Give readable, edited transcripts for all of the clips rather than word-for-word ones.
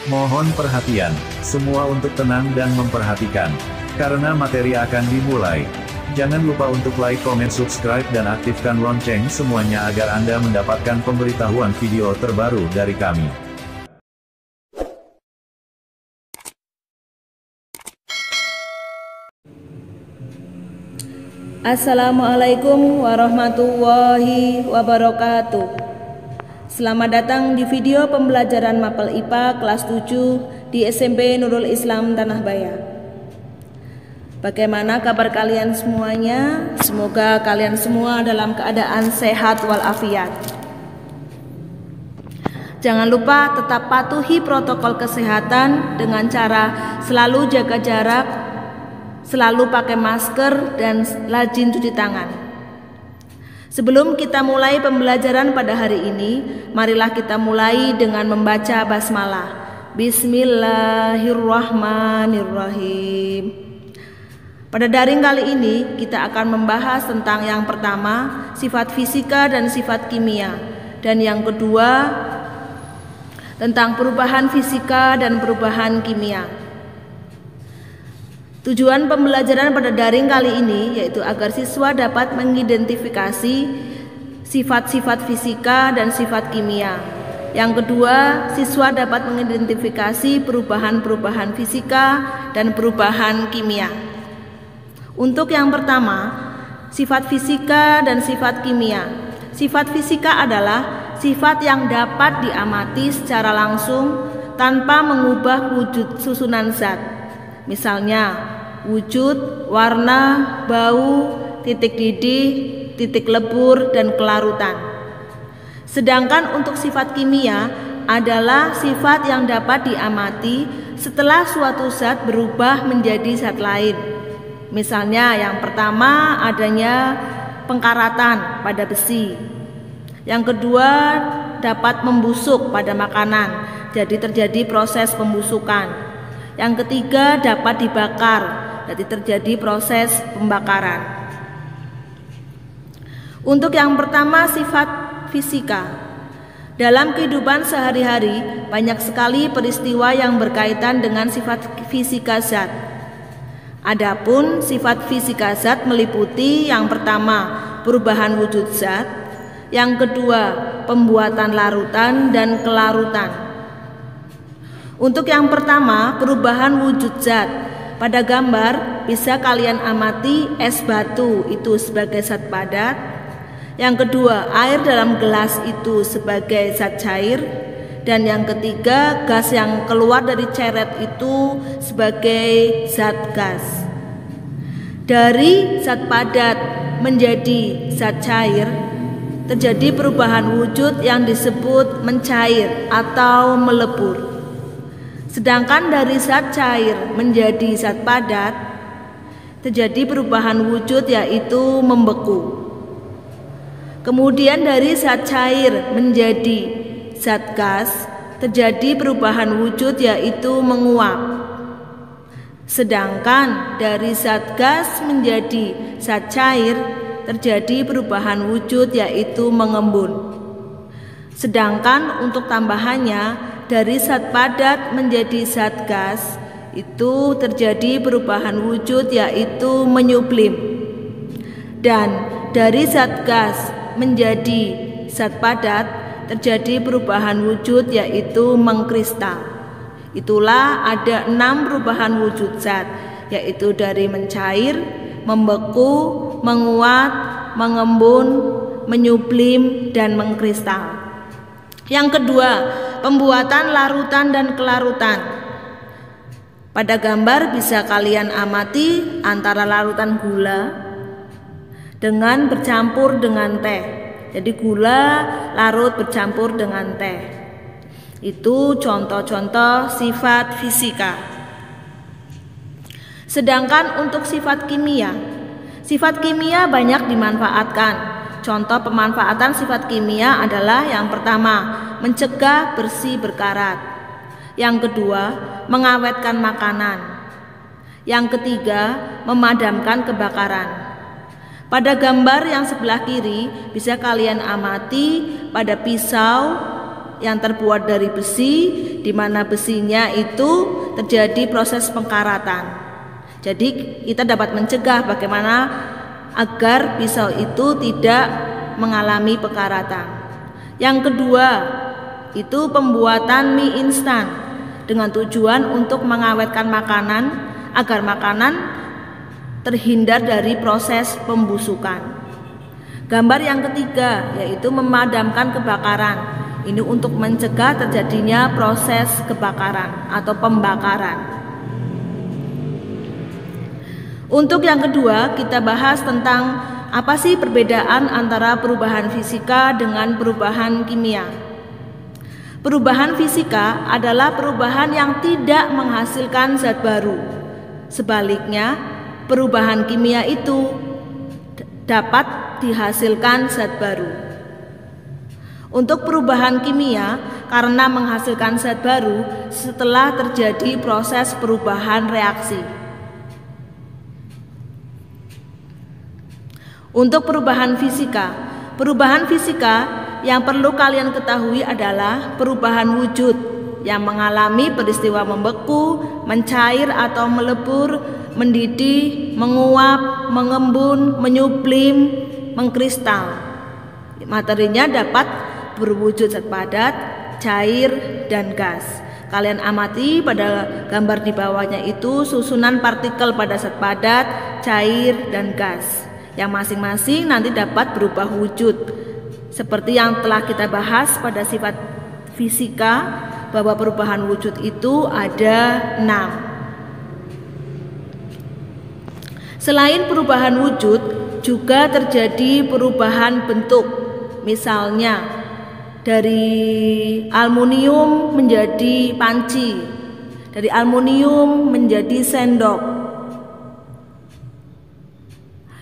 Mohon perhatian, semua untuk tenang dan memperhatikan. Karena materi akan dimulai. Jangan lupa untuk like, komen, subscribe, dan aktifkan lonceng semuanya agar Anda mendapatkan pemberitahuan video terbaru dari kami. Assalamualaikum warahmatullahi wabarakatuh. Selamat datang di video pembelajaran Mapel IPA kelas 7 di SMP Nurul Islam Tanah Baya. Bagaimana kabar kalian semuanya? Semoga kalian semua dalam keadaan sehat walafiat. Jangan lupa tetap patuhi protokol kesehatan dengan cara selalu jaga jarak, selalu pakai masker, dan rajin cuci tangan. Sebelum kita mulai pembelajaran pada hari ini, marilah kita mulai dengan membaca basmalah. Bismillahirrahmanirrahim. Pada daring kali ini, kita akan membahas tentang yang pertama, sifat fisika dan sifat kimia, dan yang kedua, tentang perubahan fisika dan perubahan kimia. Tujuan pembelajaran pada daring kali ini yaitu agar siswa dapat mengidentifikasi sifat-sifat fisika dan sifat kimia. Yang kedua, siswa dapat mengidentifikasi perubahan-perubahan fisika dan perubahan kimia. Untuk yang pertama, sifat fisika dan sifat kimia. Sifat fisika adalah sifat yang dapat diamati secara langsung tanpa mengubah wujud susunan zat. Misalnya, wujud, warna, bau, titik didih, titik lebur, dan kelarutan. Sedangkan untuk sifat kimia adalah sifat yang dapat diamati setelah suatu zat berubah menjadi zat lain. Misalnya yang pertama adanya pengkaratan pada besi. Yang kedua dapat membusuk pada makanan, jadi terjadi proses pembusukan. Yang ketiga dapat dibakar, jadi terjadi proses pembakaran. Untuk yang pertama, sifat fisika. Dalam kehidupan sehari-hari banyak sekali peristiwa yang berkaitan dengan sifat fisika zat. Adapun sifat fisika zat meliputi yang pertama, perubahan wujud zat, yang kedua, pembuatan larutan dan kelarutan. Untuk yang pertama, perubahan wujud zat. Pada gambar bisa kalian amati es batu itu sebagai zat padat. Yang kedua, air dalam gelas itu sebagai zat cair. Dan yang ketiga, gas yang keluar dari ceret itu sebagai zat gas. Dari zat padat menjadi zat cair, terjadi perubahan wujud yang disebut mencair atau melebur. Sedangkan dari zat cair menjadi zat padat, terjadi perubahan wujud yaitu membeku. Kemudian dari zat cair menjadi zat gas, terjadi perubahan wujud yaitu menguap. Sedangkan dari zat gas menjadi zat cair, terjadi perubahan wujud yaitu mengembun. Sedangkan untuk tambahannya, dari zat padat menjadi zat gas itu terjadi perubahan wujud yaitu menyublim. Dan dari zat gas menjadi zat padat terjadi perubahan wujud yaitu mengkristal. Itulah ada 6 perubahan wujud zat, yaitu dari mencair, membeku, menguat, mengembun, menyublim, dan mengkristal. Yang kedua, pembuatan larutan dan kelarutan. Pada gambar bisa kalian amati antara larutan gula dengan bercampur dengan teh. Jadi gula larut bercampur dengan teh. Itu contoh-contoh sifat fisika. Sedangkan untuk sifat kimia banyak dimanfaatkan. Contoh pemanfaatan sifat kimia adalah yang pertama, mencegah bersih berkarat. Yang kedua, mengawetkan makanan. Yang ketiga, memadamkan kebakaran. Pada gambar yang sebelah kiri bisa kalian amati pada pisau yang terbuat dari besi, di mana besinya itu terjadi proses pengkaratan. Jadi kita dapat mencegah bagaimana agar pisau itu tidak mengalami pengkaratan. Yang kedua, itu pembuatan mie instan dengan tujuan untuk mengawetkan makanan agar makanan terhindar dari proses pembusukan. Gambar yang ketiga yaitu memadamkan kebakaran. Ini untuk mencegah terjadinya proses kebakaran atau pembakaran. Untuk yang kedua, kita bahas tentang apa sih perbedaan antara perubahan fisika dengan perubahan kimia. Perubahan fisika adalah perubahan yang tidak menghasilkan zat baru. Sebaliknya, perubahan kimia itu dapat dihasilkan zat baru. Untuk perubahan kimia, karena menghasilkan zat baru setelah terjadi proses perubahan reaksi. Untuk perubahan fisika yang perlu kalian ketahui adalah perubahan wujud yang mengalami peristiwa membeku, mencair atau melebur, mendidih, menguap, mengembun, menyublim, mengkristal. Materinya dapat berwujud zat padat, cair, dan gas. Kalian amati pada gambar di bawahnya itu susunan partikel pada zat padat, cair, dan gas, yang masing-masing nanti dapat berubah wujud. Seperti yang telah kita bahas pada sifat fisika, bahwa perubahan wujud itu ada 6. Selain perubahan wujud, juga terjadi perubahan bentuk. Misalnya dari aluminium menjadi panci, dari aluminium menjadi sendok.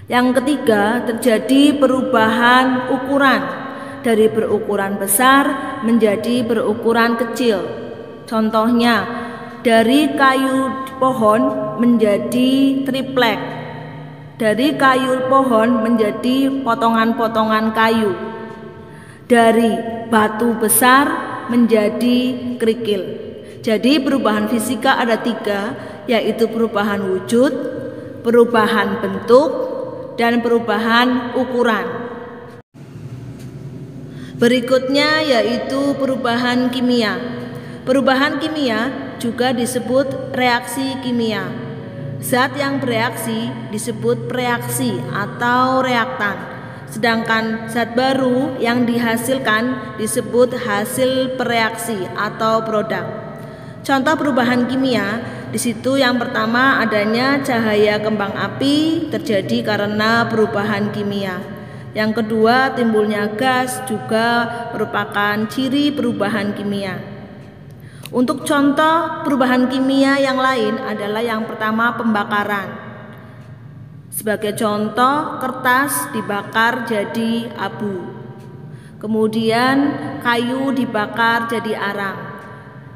Yang ketiga, terjadi perubahan ukuran, dari berukuran besar menjadi berukuran kecil. Contohnya, dari kayu pohon menjadi triplek, dari kayu pohon menjadi potongan-potongan kayu, dari batu besar menjadi kerikil. Jadi perubahan fisika ada 3, yaitu perubahan wujud, perubahan bentuk, dan perubahan ukuran. Berikutnya yaitu perubahan kimia. Perubahan kimia juga disebut reaksi kimia. Zat yang bereaksi disebut preaksi atau reaktan, sedangkan zat baru yang dihasilkan disebut hasil bereaksi atau produk. Contoh perubahan kimia di situ yang pertama adanya cahaya kembang api terjadi karena perubahan kimia. Yang kedua, timbulnya gas juga merupakan ciri perubahan kimia. Untuk contoh perubahan kimia yang lain adalah yang pertama pembakaran. Sebagai contoh, kertas dibakar jadi abu. Kemudian kayu dibakar jadi arang.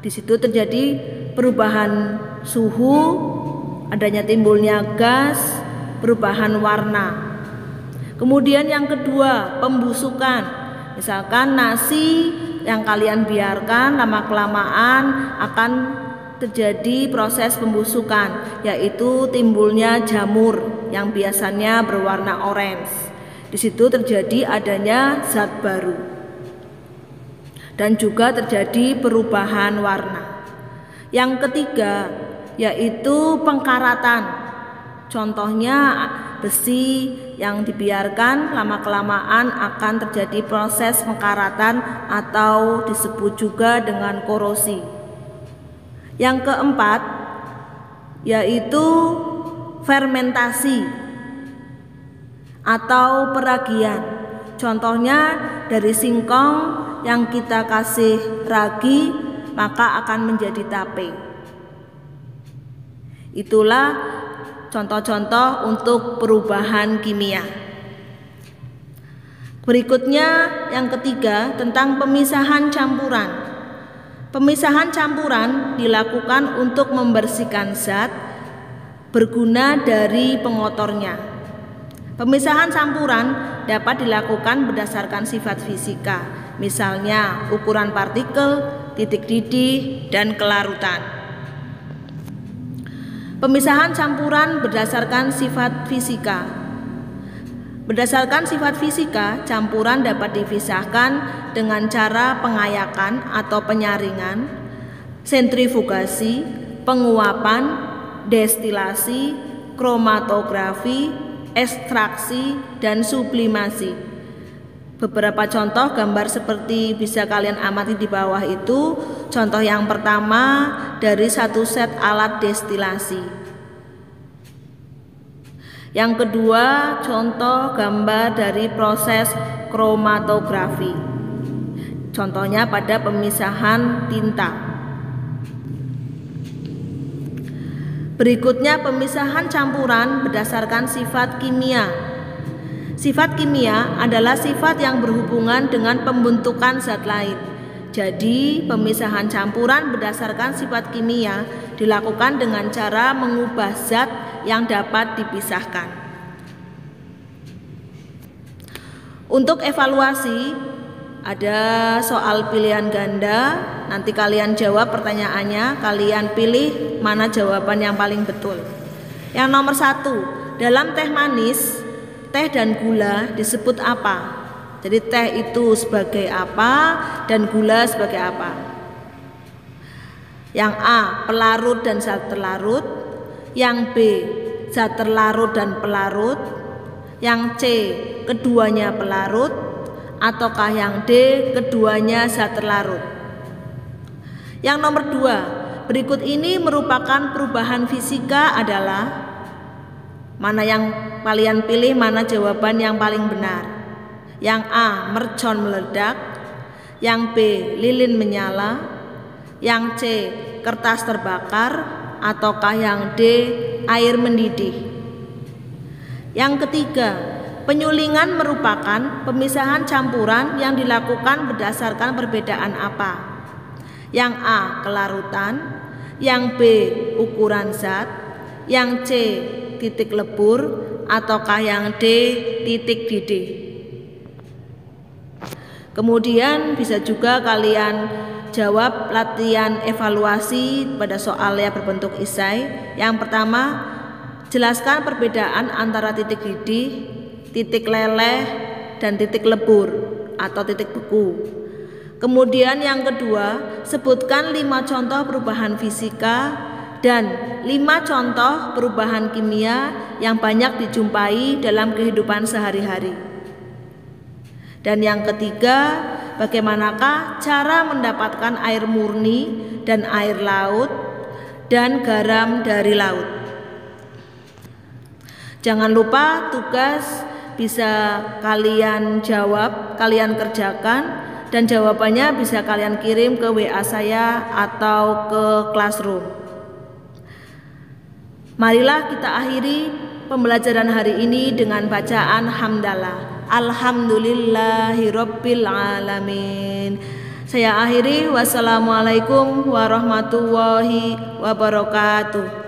Di situ terjadi perubahan suhu, adanya timbulnya gas, perubahan warna. Kemudian yang kedua, pembusukan. Misalkan nasi yang kalian biarkan lama-kelamaan akan terjadi proses pembusukan, yaitu timbulnya jamur yang biasanya berwarna orange. Di situ terjadi adanya zat baru. Dan juga terjadi perubahan warna. Yang ketiga, yaitu pengkaratan. Contohnya besi yang dibiarkan lama-kelamaan akan terjadi proses pengkaratan atau disebut juga dengan korosi. Yang keempat, yaitu fermentasi atau peragian. Contohnya dari singkong yang kita kasih ragi maka akan menjadi tape. Itulah contoh-contoh untuk perubahan kimia. Berikutnya yang ketiga tentang pemisahan campuran. Pemisahan campuran dilakukan untuk membersihkan zat berguna dari pengotornya. Pemisahan campuran dapat dilakukan berdasarkan sifat fisika, misalnya ukuran partikel, titik didih, dan kelarutan. Pemisahan campuran berdasarkan sifat fisika. Berdasarkan sifat fisika, campuran dapat dipisahkan dengan cara pengayakan atau penyaringan, sentrifugasi, penguapan, destilasi, kromatografi, ekstraksi, dan sublimasi. Beberapa contoh gambar seperti bisa kalian amati di bawah itu. Contoh yang pertama dari satu set alat destilasi. Yang kedua, contoh gambar dari proses kromatografi. Contohnya pada pemisahan tinta. Berikutnya pemisahan campuran berdasarkan sifat kimia. Sifat kimia adalah sifat yang berhubungan dengan pembentukan zat lain. Jadi pemisahan campuran berdasarkan sifat kimia dilakukan dengan cara mengubah zat yang dapat dipisahkan. Untuk evaluasi ada soal pilihan ganda. Nanti kalian jawab pertanyaannya, kalian pilih mana jawaban yang paling betul. Yang nomor 1, dalam teh manis, teh dan gula disebut apa? Jadi teh itu sebagai apa dan gula sebagai apa? Yang A, pelarut dan zat terlarut. Yang B, zat terlarut dan pelarut. Yang C, keduanya pelarut. Ataukah yang D, keduanya zat terlarut? Yang nomor 2, berikut ini merupakan perubahan fisika adalah, mana yang kalian pilih, mana jawaban yang paling benar? Yang A, mercon meledak. Yang B, lilin menyala. Yang C, kertas terbakar. Ataukah yang D, air mendidih? Yang ketiga, penyulingan merupakan pemisahan campuran yang dilakukan berdasarkan perbedaan apa? Yang A, kelarutan. Yang B, ukuran zat. Yang C, titik lebur. Ataukah yang D, titik didih? Kemudian bisa juga kalian jawab latihan evaluasi pada soal yang berbentuk esai. Yang pertama, jelaskan perbedaan antara titik didih, titik leleh, dan titik lebur atau titik beku. Kemudian yang kedua, sebutkan 5 contoh perubahan fisika dan 5 contoh perubahan kimia yang banyak dijumpai dalam kehidupan sehari-hari. Dan yang ketiga, bagaimanakah cara mendapatkan air murni dan air laut dan garam dari laut? Jangan lupa tugas bisa kalian jawab, kalian kerjakan, dan jawabannya bisa kalian kirim ke WA saya atau ke Classroom. Marilah kita akhiri pembelajaran hari ini dengan bacaan hamdalah. Alhamdulillahirabbil alamin. Saya akhiri, wassalamualaikum warahmatullahi wabarakatuh.